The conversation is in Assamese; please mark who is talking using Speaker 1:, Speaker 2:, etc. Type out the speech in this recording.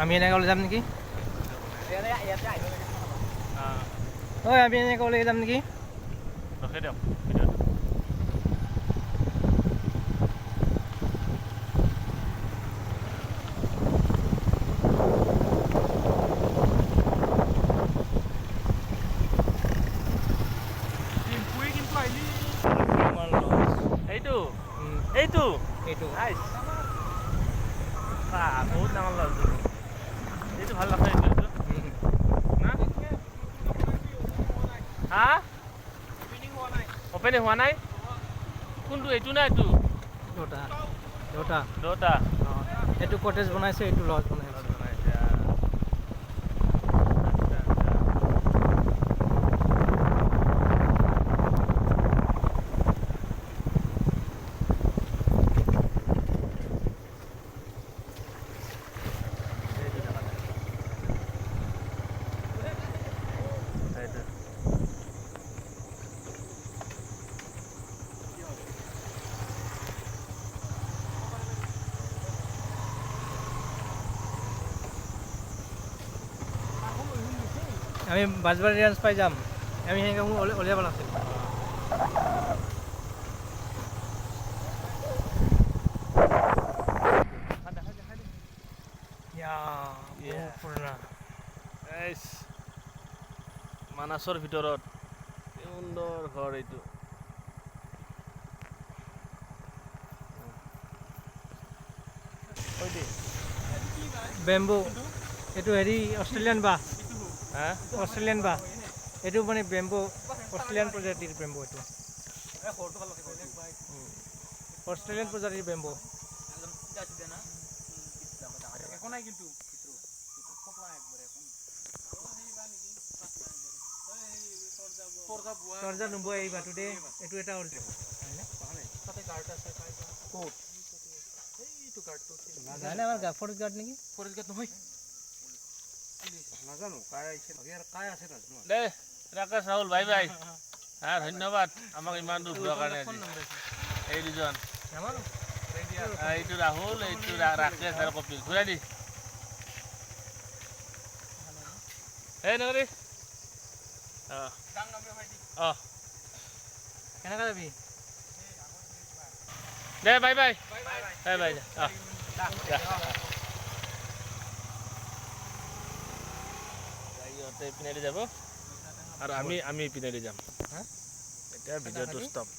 Speaker 1: আমি এনেকৈ ওলাই যাম নেকি? হয় আমি এনেকৈ ওলাই যাম নেকি?
Speaker 2: ৰখাই দিয়ক এইটো বহুত ডাঙৰ লছ এইটো ভাল লাগে হা অপেনিং হোৱা নাই কোনটো এইটো না এইটো দুটা
Speaker 1: এইটো কটেজ বনাইছে এইটো লজ বনাইছে আমি বাজবাৰী ৰেঞ্জ পাই যাম আমি সেনেকৈ উলিয়াব লাগিছিল
Speaker 2: মানাছৰ ভিতৰত সুন্দৰ ঘৰ এইটো
Speaker 1: বেম্বু এইটো হেৰি অষ্ট্ৰেলিয়ান বাঁহ অষ্ট্ৰেলিয়ান বাঁহ এইটো মানে বেম্বু অষ্ট্ৰেলিয়ান প্ৰজাতিৰ বেম্বু এইটো অষ্ট্ৰেলিয়ান প্ৰজাতিৰ বেম্বু তৰজা নুব আহিবা তো দে এইটো এটা ওলছে তাতে গাৰ্ড আছে ক'ত এইটো গাৰ্ডটো জানে আমাৰ ফৰেষ্ট গাৰ্ড নেকি ফৰেষ্ট গাৰ্ড নহয়
Speaker 3: নাজানো কাই আহিছে কাই আছে নাজানো
Speaker 2: দে ৰাকেশ ৰাহুল বাই বাই ধন্যবাদ আমাক ইমান দূৰ যোৱাৰ কাৰণে আজি এই দুজন এইটো ৰাহুল এইটো ৰাকেশ আৰু কপিল ঘূৰাই দি এই নগৰী
Speaker 1: কেনেকৈ যাবি
Speaker 2: দে বাই বাই বাই বাই ইহঁতে ইপিনেদি যাব আৰু আমি ইপিনেদি যাম এতিয়া ভিডিঅ'টো ষ্টপ